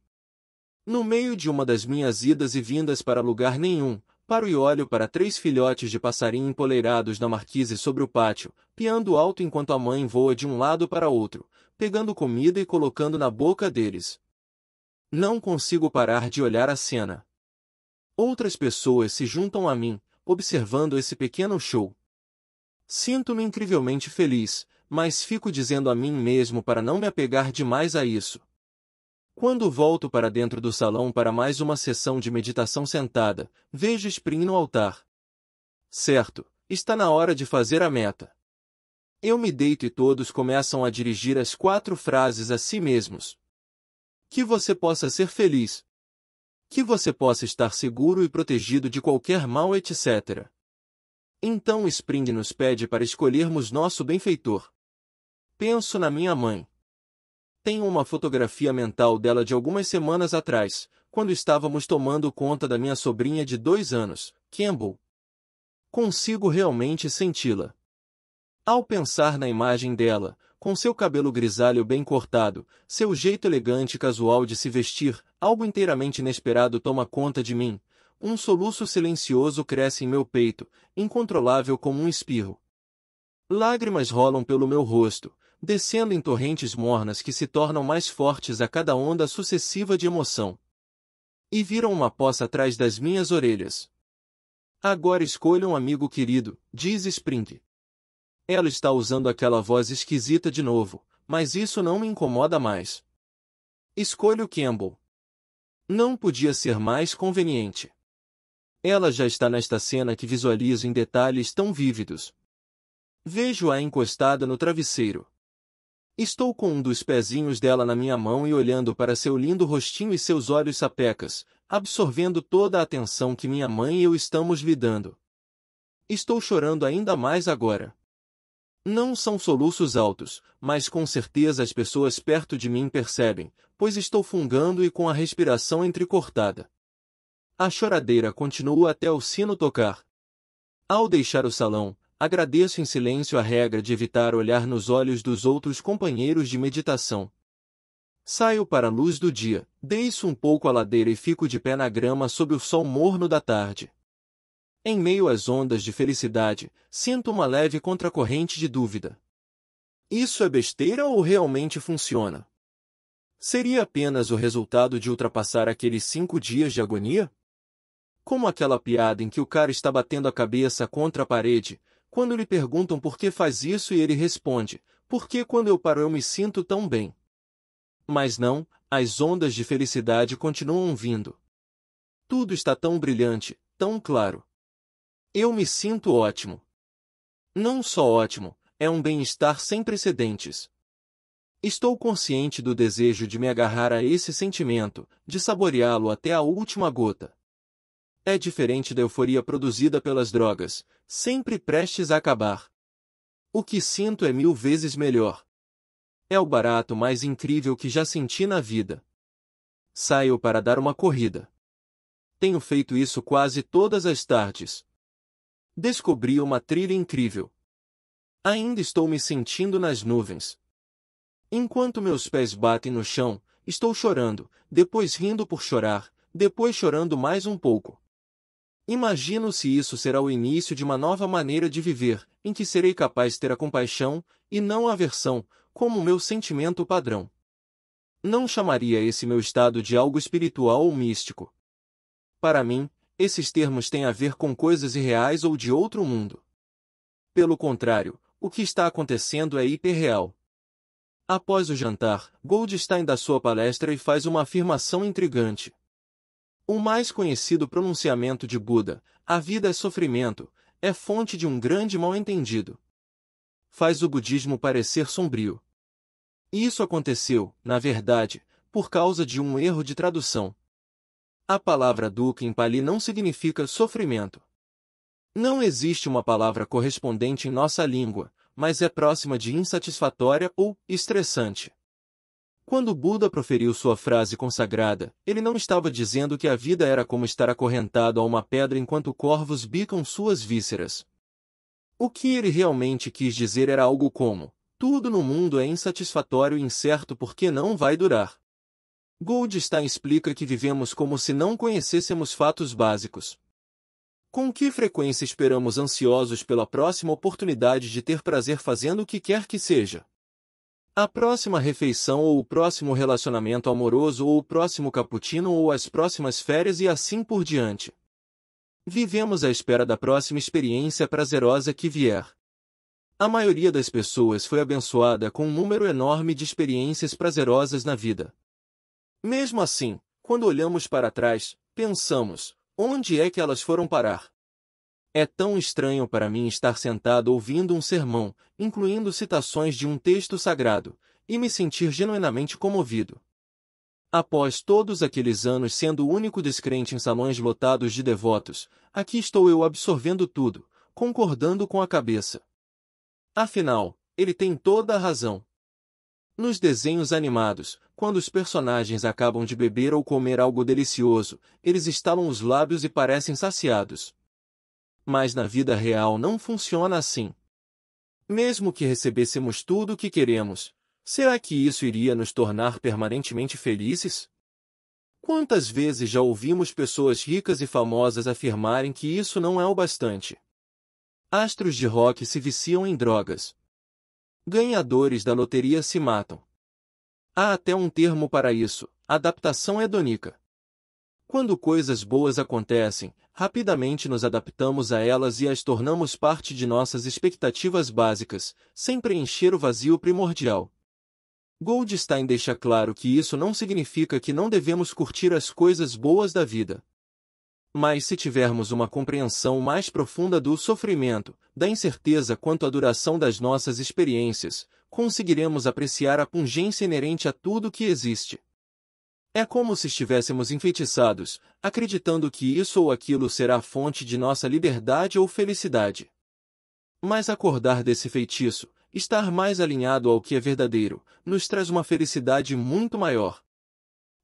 No meio de uma das minhas idas e vindas para lugar nenhum, paro e olho para 3 filhotes de passarinho empoleirados na marquise sobre o pátio, piando alto enquanto a mãe voa de um lado para outro, pegando comida e colocando na boca deles. Não consigo parar de olhar a cena. Outras pessoas se juntam a mim, observando esse pequeno show. Sinto-me incrivelmente feliz, mas fico dizendo a mim mesmo para não me apegar demais a isso. Quando volto para dentro do salão para mais uma sessão de meditação sentada, vejo Spring no altar. Certo, está na hora de fazer a meta. Eu me deito e todos começam a dirigir as 4 frases a si mesmos. Que você possa ser feliz. Que você possa estar seguro e protegido de qualquer mal, etc. Então Spring nos pede para escolhermos nosso benfeitor. Penso na minha mãe. Tenho uma fotografia mental dela de algumas semanas atrás, quando estávamos tomando conta da minha sobrinha de 2 anos, Campbell. Consigo realmente senti-la. Ao pensar na imagem dela, com seu cabelo grisalho bem cortado, seu jeito elegante e casual de se vestir, algo inteiramente inesperado toma conta de mim. Um soluço silencioso cresce em meu peito, incontrolável como um espirro. Lágrimas rolam pelo meu rosto, descendo em torrentes mornas que se tornam mais fortes a cada onda sucessiva de emoção. E viram uma poça atrás das minhas orelhas. Agora escolha um amigo querido, diz Spring. Ela está usando aquela voz esquisita de novo, mas isso não me incomoda mais. Escolho Campbell. Não podia ser mais conveniente. Ela já está nesta cena que visualizo em detalhes tão vívidos. Vejo-a encostada no travesseiro. Estou com um dos pezinhos dela na minha mão e olhando para seu lindo rostinho e seus olhos sapecas, absorvendo toda a atenção que minha mãe e eu estamos lhe dando. Estou chorando ainda mais agora. Não são soluços altos, mas com certeza as pessoas perto de mim percebem, pois estou fungando e com a respiração entrecortada. A choradeira continua até o sino tocar. Ao deixar o salão, agradeço em silêncio a regra de evitar olhar nos olhos dos outros companheiros de meditação. Saio para a luz do dia, desço um pouco a ladeira e fico de pé na grama sob o sol morno da tarde. Em meio às ondas de felicidade, sinto uma leve contracorrente de dúvida. Isso é besteira ou realmente funciona? Seria apenas o resultado de ultrapassar aqueles 5 dias de agonia? Como aquela piada em que o cara está batendo a cabeça contra a parede, quando lhe perguntam por que faz isso e ele responde, porque quando eu paro eu me sinto tão bem. Mas não, as ondas de felicidade continuam vindo. Tudo está tão brilhante, tão claro. Eu me sinto ótimo. Não só ótimo, é um bem-estar sem precedentes. Estou consciente do desejo de me agarrar a esse sentimento, de saboreá-lo até a última gota. É diferente da euforia produzida pelas drogas, sempre prestes a acabar. O que sinto é 1000 vezes melhor. É o barato mais incrível que já senti na vida. Saio para dar uma corrida. Tenho feito isso quase todas as tardes. Descobri uma trilha incrível. Ainda estou me sentindo nas nuvens. Enquanto meus pés batem no chão, estou chorando, depois rindo por chorar, depois chorando mais um pouco. Imagino se isso será o início de uma nova maneira de viver, em que serei capaz de ter a compaixão, e não a aversão, como meu sentimento padrão. Não chamaria esse meu estado de algo espiritual ou místico. Para mim, esses termos têm a ver com coisas irreais ou de outro mundo. Pelo contrário, o que está acontecendo é hiperreal. Após o jantar, Goldstein dá sua palestra e faz uma afirmação intrigante. O mais conhecido pronunciamento de Buda, a vida é sofrimento, é fonte de um grande mal-entendido. Faz o budismo parecer sombrio. Isso aconteceu, na verdade, por causa de um erro de tradução. A palavra dukkha em Pali não significa sofrimento. Não existe uma palavra correspondente em nossa língua, mas é próxima de insatisfatória ou estressante. Quando Buda proferiu sua frase consagrada, ele não estava dizendo que a vida era como estar acorrentado a uma pedra enquanto corvos bicam suas vísceras. O que ele realmente quis dizer era algo como: tudo no mundo é insatisfatório e incerto porque não vai durar. Goldstein explica que vivemos como se não conhecêssemos fatos básicos. Com que frequência esperamos ansiosos pela próxima oportunidade de ter prazer fazendo o que quer que seja? A próxima refeição ou o próximo relacionamento amoroso ou o próximo cappuccino ou as próximas férias e assim por diante. Vivemos à espera da próxima experiência prazerosa que vier. A maioria das pessoas foi abençoada com um número enorme de experiências prazerosas na vida. Mesmo assim, quando olhamos para trás, pensamos, onde é que elas foram parar? É tão estranho para mim estar sentado ouvindo um sermão, incluindo citações de um texto sagrado, e me sentir genuinamente comovido. Após todos aqueles anos sendo o único descrente em salões lotados de devotos, aqui estou eu absorvendo tudo, concordando com a cabeça. Afinal, ele tem toda a razão. Nos desenhos animados, quando os personagens acabam de beber ou comer algo delicioso, eles estalam os lábios e parecem saciados. Mas na vida real não funciona assim. Mesmo que recebêssemos tudo o que queremos, será que isso iria nos tornar permanentemente felizes? Quantas vezes já ouvimos pessoas ricas e famosas afirmarem que isso não é o bastante? Astros de rock se viciam em drogas. Ganhadores da loteria se matam. Há até um termo para isso, adaptação hedônica. Quando coisas boas acontecem, rapidamente nos adaptamos a elas e as tornamos parte de nossas expectativas básicas, sem preencher o vazio primordial. Goldstein deixa claro que isso não significa que não devemos curtir as coisas boas da vida. Mas se tivermos uma compreensão mais profunda do sofrimento, da incerteza quanto à duração das nossas experiências, conseguiremos apreciar a pungência inerente a tudo que existe. É como se estivéssemos enfeitiçados, acreditando que isso ou aquilo será a fonte de nossa liberdade ou felicidade. Mas acordar desse feitiço, estar mais alinhado ao que é verdadeiro, nos traz uma felicidade muito maior.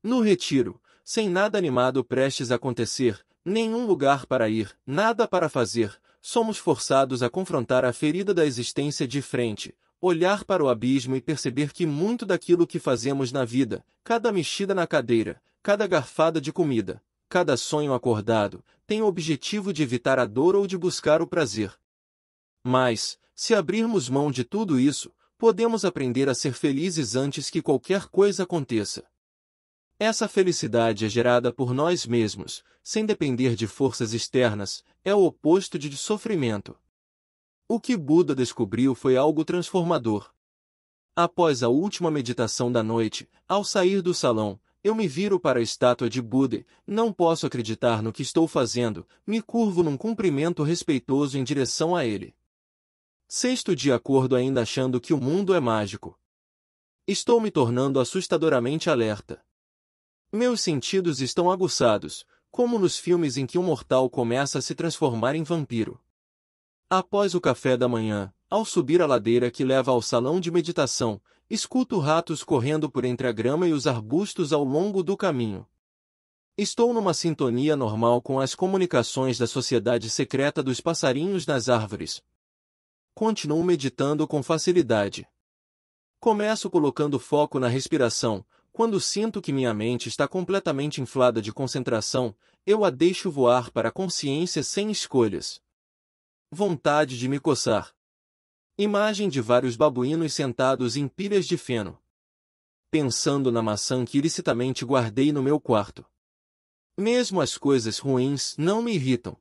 No retiro, sem nada animado prestes a acontecer, nenhum lugar para ir, nada para fazer, somos forçados a confrontar a ferida da existência de frente, olhar para o abismo e perceber que muito daquilo que fazemos na vida, cada mexida na cadeira, cada garfada de comida, cada sonho acordado, tem o objetivo de evitar a dor ou de buscar o prazer. Mas, se abrirmos mão de tudo isso, podemos aprender a ser felizes antes que qualquer coisa aconteça. Essa felicidade é gerada por nós mesmos, sem depender de forças externas, é o oposto de sofrimento. O que Buda descobriu foi algo transformador. Após a última meditação da noite, ao sair do salão, eu me viro para a estátua de Buda, não posso acreditar no que estou fazendo, me curvo num cumprimento respeitoso em direção a ele. Sexto de acordo ainda achando que o mundo é mágico. Estou me tornando assustadoramente alerta. Meus sentidos estão aguçados, como nos filmes em que um mortal começa a se transformar em vampiro. Após o café da manhã, ao subir a ladeira que leva ao salão de meditação, escuto ratos correndo por entre a grama e os arbustos ao longo do caminho. Estou numa sintonia normal com as comunicações da sociedade secreta dos passarinhos nas árvores. Continuo meditando com facilidade. Começo colocando foco na respiração. Quando sinto que minha mente está completamente inflada de concentração, eu a deixo voar para a consciência sem escolhas. Vontade de me coçar. Imagem de vários babuínos sentados em pilhas de feno. Pensando na maçã que ilicitamente guardei no meu quarto. Mesmo as coisas ruins não me irritam.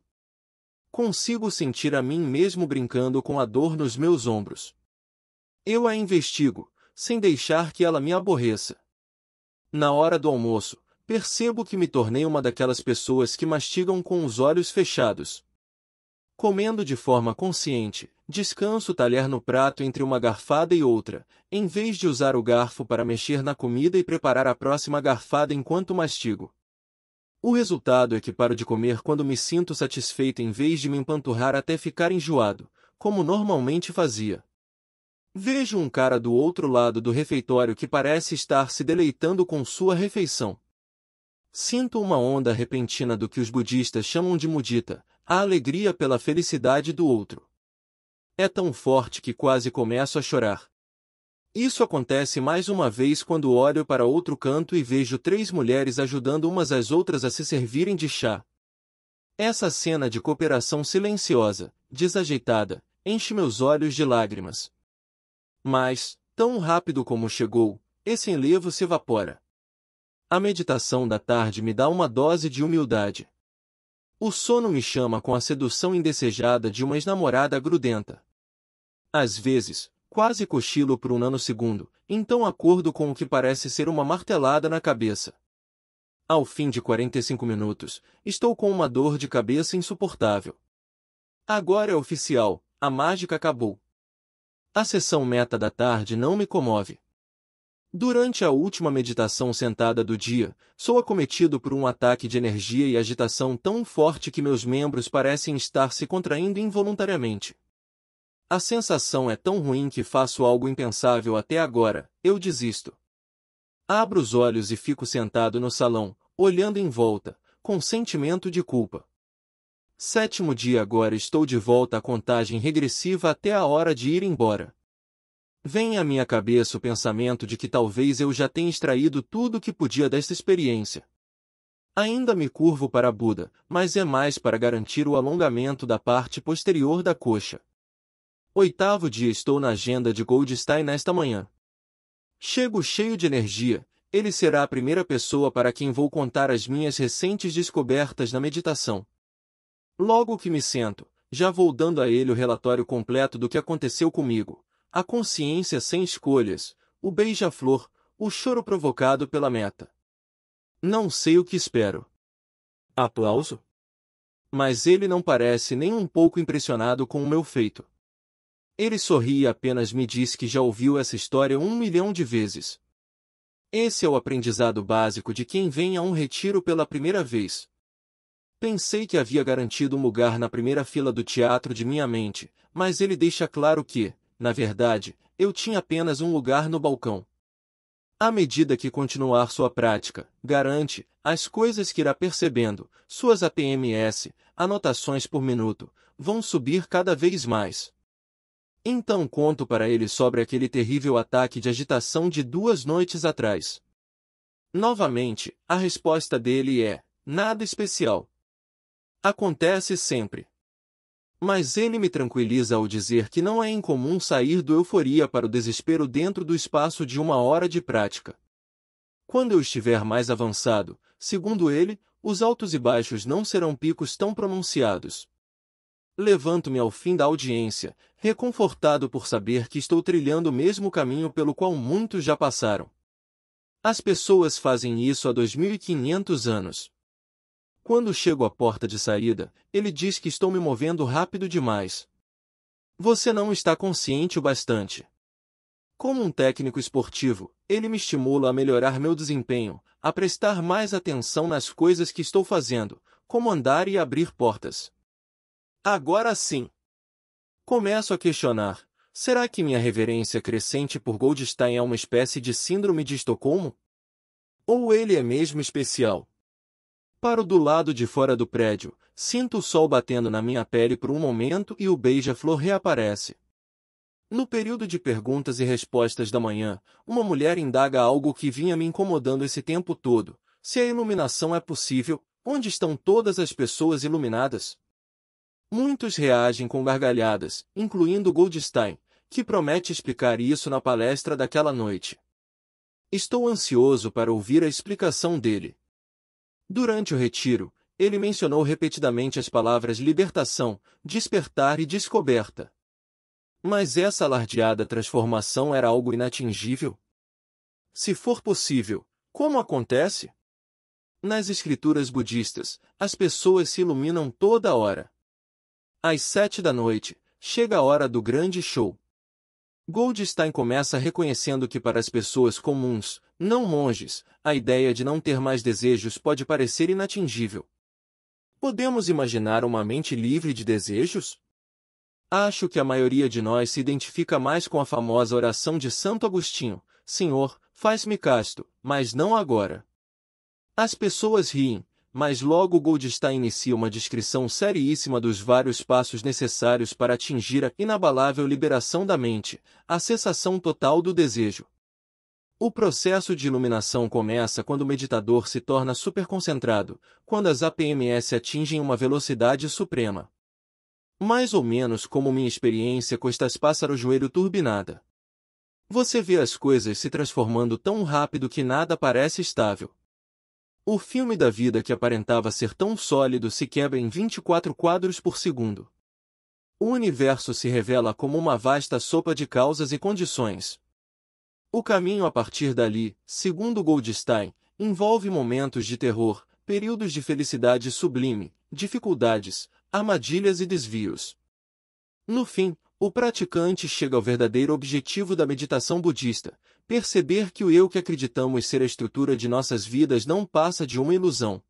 Consigo sentir a mim mesmo brincando com a dor nos meus ombros. Eu a investigo, sem deixar que ela me aborreça. Na hora do almoço, percebo que me tornei uma daquelas pessoas que mastigam com os olhos fechados. Comendo de forma consciente, descanso o talher no prato entre uma garfada e outra, em vez de usar o garfo para mexer na comida e preparar a próxima garfada enquanto mastigo. O resultado é que paro de comer quando me sinto satisfeito em vez de me empanturrar até ficar enjoado, como normalmente fazia. Vejo um cara do outro lado do refeitório que parece estar se deleitando com sua refeição. Sinto uma onda repentina do que os budistas chamam de mudita, a alegria pela felicidade do outro. É tão forte que quase começo a chorar. Isso acontece mais uma vez quando olho para outro canto e vejo 3 mulheres ajudando umas às outras a se servirem de chá. Essa cena de cooperação silenciosa, desajeitada, enche meus olhos de lágrimas. Mas, tão rápido como chegou, esse enlevo se evapora. A meditação da tarde me dá uma dose de humildade. O sono me chama com a sedução indesejada de uma ex-namorada grudenta. Às vezes, quase cochilo por um nanosegundo, então acordo com o que parece ser uma martelada na cabeça. Ao fim de 45 minutos, estou com uma dor de cabeça insuportável. Agora é oficial, a mágica acabou. A sessão meta da tarde não me comove. Durante a última meditação sentada do dia, sou acometido por um ataque de energia e agitação tão forte que meus membros parecem estar se contraindo involuntariamente. A sensação é tão ruim que faço algo impensável até agora, eu desisto. Abro os olhos e fico sentado no salão, olhando em volta, com sentimento de culpa. 7º dia agora estou de volta à contagem regressiva até a hora de ir embora. Vem à minha cabeça o pensamento de que talvez eu já tenha extraído tudo o que podia desta experiência. Ainda me curvo para Buda, mas é mais para garantir o alongamento da parte posterior da coxa. 8º dia estou na agenda de Goldstein nesta manhã. Chego cheio de energia, ele será a primeira pessoa para quem vou contar as minhas recentes descobertas na meditação. Logo que me sento, já vou dando a ele o relatório completo do que aconteceu comigo, a consciência sem escolhas, o beija-flor, o choro provocado pela meta. Não sei o que espero. Aplauso? Mas ele não parece nem um pouco impressionado com o meu feito. Ele sorri e apenas me diz que já ouviu essa história 1 milhão de vezes. Esse é o aprendizado básico de quem vem a um retiro pela primeira vez. Pensei que havia garantido um lugar na primeira fila do teatro de minha mente, mas ele deixa claro que, na verdade, eu tinha apenas um lugar no balcão. À medida que continuar sua prática, garante, as coisas que irá percebendo, suas APMS, anotações por minuto, vão subir cada vez mais. Então conto para ele sobre aquele terrível ataque de agitação de 2 noites atrás. Novamente, a resposta dele é, nada especial. Acontece sempre. Mas ele me tranquiliza ao dizer que não é incomum sair do euforia para o desespero dentro do espaço de 1 hora de prática. Quando eu estiver mais avançado, segundo ele, os altos e baixos não serão picos tão pronunciados. Levanto-me ao fim da audiência, reconfortado por saber que estou trilhando o mesmo caminho pelo qual muitos já passaram. As pessoas fazem isso há 2500 anos. Quando chego à porta de saída, ele diz que estou me movendo rápido demais. Você não está consciente o bastante. Como um técnico esportivo, ele me estimula a melhorar meu desempenho, a prestar mais atenção nas coisas que estou fazendo, como andar e abrir portas. Agora sim. Começo a questionar, será que minha reverência crescente por Goldstein é uma espécie de síndrome de Estocolmo? Ou ele é mesmo especial? Paro do lado de fora do prédio, sinto o sol batendo na minha pele por um momento e o beija-flor reaparece. No período de perguntas e respostas da manhã, uma mulher indaga algo que vinha me incomodando esse tempo todo. Se a iluminação é possível, onde estão todas as pessoas iluminadas? Muitos reagem com gargalhadas, incluindo Goldstein, que promete explicar isso na palestra daquela noite. Estou ansioso para ouvir a explicação dele. Durante o retiro, ele mencionou repetidamente as palavras libertação, despertar e descoberta. Mas essa alardeada transformação era algo inatingível? Se for possível, como acontece? Nas escrituras budistas, as pessoas se iluminam toda hora. Às 7 da noite, chega a hora do grande show. Goldstein começa reconhecendo que para as pessoas comuns, não monges, a ideia de não ter mais desejos pode parecer inatingível. Podemos imaginar uma mente livre de desejos? Acho que a maioria de nós se identifica mais com a famosa oração de Santo Agostinho: Senhor, faz-me casto, mas não agora. As pessoas riem, mas logo Goldstein inicia uma descrição seriíssima dos vários passos necessários para atingir a inabalável liberação da mente, a cessação total do desejo. O processo de iluminação começa quando o meditador se torna superconcentrado, quando as APMS atingem uma velocidade suprema. Mais ou menos como minha experiência com estas pássaro-joelho turbinada. Você vê as coisas se transformando tão rápido que nada parece estável. O filme da vida que aparentava ser tão sólido se quebra em 24 quadros por segundo. O universo se revela como uma vasta sopa de causas e condições. O caminho a partir dali, segundo Goldstein, envolve momentos de terror, períodos de felicidade sublime, dificuldades, armadilhas e desvios. No fim, o praticante chega ao verdadeiro objetivo da meditação budista: perceber que o eu que acreditamos ser a estrutura de nossas vidas não passa de uma ilusão.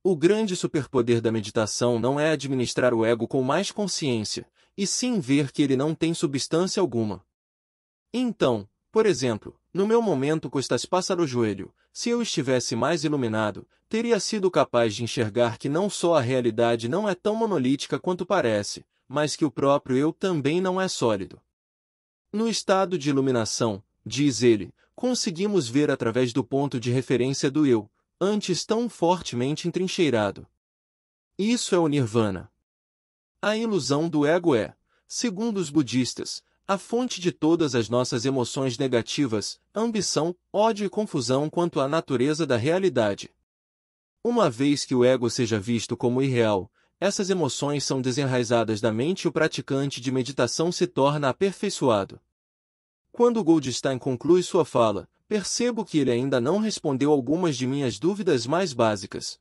O grande superpoder da meditação não é administrar o ego com mais consciência, e sim ver que ele não tem substância alguma. Então, por exemplo, no meu momento com estas pássaro-joelho, se eu estivesse mais iluminado, teria sido capaz de enxergar que não só a realidade não é tão monolítica quanto parece, mas que o próprio eu também não é sólido. No estado de iluminação, diz ele, conseguimos ver através do ponto de referência do eu, antes tão fortemente entrincheirado. Isso é o nirvana. A ilusão do ego é, segundo os budistas, a fonte de todas as nossas emoções negativas, ambição, ódio e confusão quanto à natureza da realidade. Uma vez que o ego seja visto como irreal, essas emoções são desenraizadas da mente e o praticante de meditação se torna aperfeiçoado. Quando Goldstein conclui sua fala, percebo que ele ainda não respondeu algumas de minhas dúvidas mais básicas.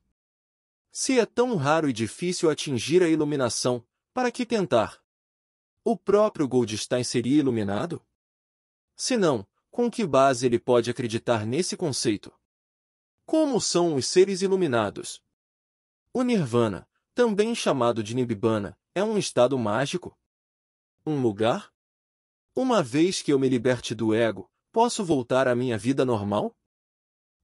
Se é tão raro e difícil atingir a iluminação, para que tentar? O próprio Goldstein seria iluminado? Se não, com que base ele pode acreditar nesse conceito? Como são os seres iluminados? O Nirvana, também chamado de Nibbana, é um estado mágico? Um lugar? Uma vez que eu me liberte do ego, posso voltar à minha vida normal?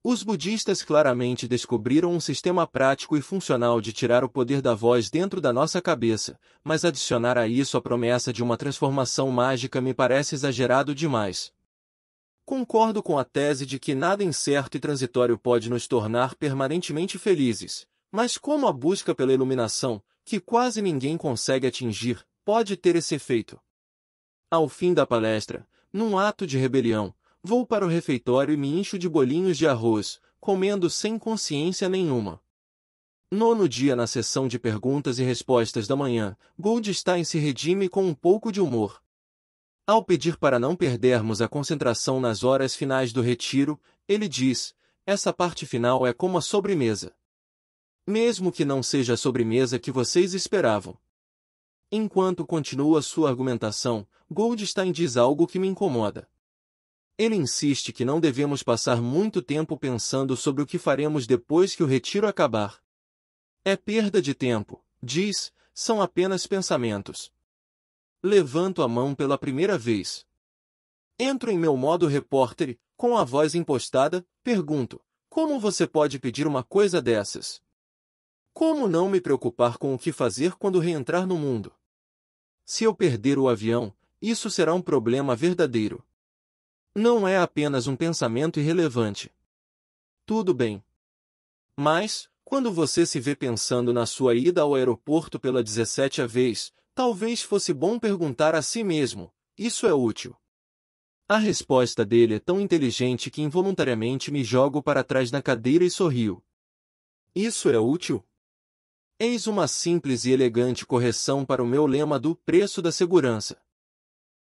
Os budistas claramente descobriram um sistema prático e funcional de tirar o poder da voz dentro da nossa cabeça, mas adicionar a isso a promessa de uma transformação mágica me parece exagerado demais. Concordo com a tese de que nada incerto e transitório pode nos tornar permanentemente felizes, mas como a busca pela iluminação, que quase ninguém consegue atingir, pode ter esse efeito? Ao fim da palestra, num ato de rebelião, vou para o refeitório e me encho de bolinhos de arroz, comendo sem consciência nenhuma. Nono dia na sessão de perguntas e respostas da manhã, Goldstein se redime com um pouco de humor. Ao pedir para não perdermos a concentração nas horas finais do retiro, ele diz: essa parte final é como a sobremesa. Mesmo que não seja a sobremesa que vocês esperavam. Enquanto continua sua argumentação, Goldstein diz algo que me incomoda. Ele insiste que não devemos passar muito tempo pensando sobre o que faremos depois que o retiro acabar. É perda de tempo, diz, são apenas pensamentos. Levanto a mão pela primeira vez. Entro em meu modo repórter e, com a voz impostada, pergunto: como você pode pedir uma coisa dessas? Como não me preocupar com o que fazer quando reentrar no mundo? Se eu perder o avião, isso será um problema verdadeiro. Não é apenas um pensamento irrelevante. Tudo bem. Mas, quando você se vê pensando na sua ida ao aeroporto pela 17ª vez, talvez fosse bom perguntar a si mesmo: isso é útil? A resposta dele é tão inteligente que involuntariamente me jogo para trás na cadeira e sorrio. Isso é útil? Eis uma simples e elegante correção para o meu lema do preço da segurança.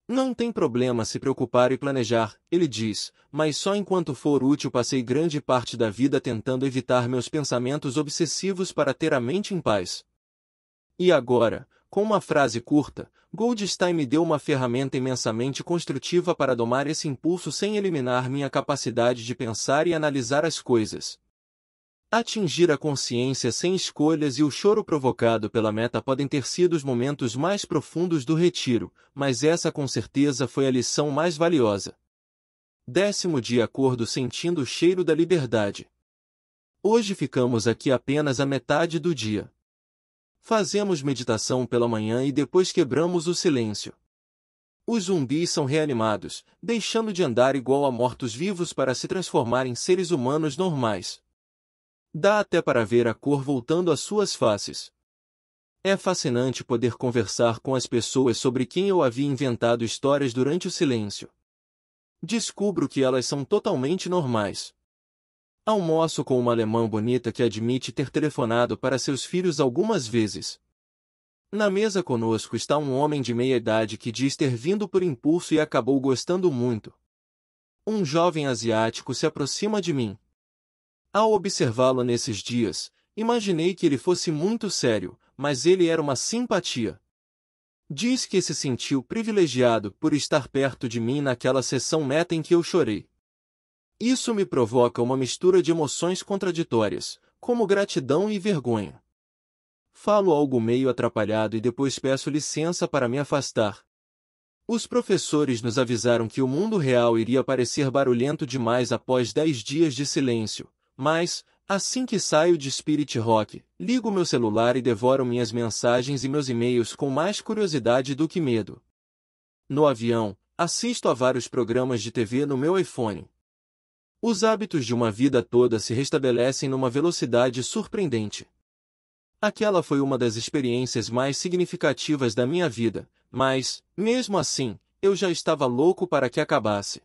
Não tem problema se preocupar e planejar, ele diz, mas só enquanto for útil. Passei grande parte da vida tentando evitar meus pensamentos obsessivos para ter a mente em paz. E agora, com uma frase curta, Goldstein me deu uma ferramenta imensamente construtiva para domar esse impulso sem eliminar minha capacidade de pensar e analisar as coisas. Atingir a consciência sem escolhas e o choro provocado pela meta podem ter sido os momentos mais profundos do retiro, mas essa com certeza foi a lição mais valiosa. 10º dia. Acordo sentindo o cheiro da liberdade. Hoje ficamos aqui apenas a metade do dia. Fazemos meditação pela manhã e depois quebramos o silêncio. Os zumbis são reanimados, deixando de andar igual a mortos-vivos para se transformar em seres humanos normais. Dá até para ver a cor voltando às suas faces. É fascinante poder conversar com as pessoas sobre quem eu havia inventado histórias durante o silêncio. Descubro que elas são totalmente normais. Almoço com uma alemã bonita que admite ter telefonado para seus filhos algumas vezes. Na mesa conosco está um homem de meia idade que diz ter vindo por impulso e acabou gostando muito. Um jovem asiático se aproxima de mim. Ao observá-lo nesses dias, imaginei que ele fosse muito sério, mas ele era uma simpatia. Diz que se sentiu privilegiado por estar perto de mim naquela sessão meta em que eu chorei. Isso me provoca uma mistura de emoções contraditórias, como gratidão e vergonha. Falo algo meio atrapalhado e depois peço licença para me afastar. Os professores nos avisaram que o mundo real iria parecer barulhento demais após 10 dias de silêncio. Mas, assim que saio de Spirit Rock, ligo meu celular e devoro minhas mensagens e meus e-mails com mais curiosidade do que medo. No avião, assisto a vários programas de TV no meu iPhone. Os hábitos de uma vida toda se restabelecem numa velocidade surpreendente. Aquela foi uma das experiências mais significativas da minha vida, mas, mesmo assim, eu já estava louco para que acabasse.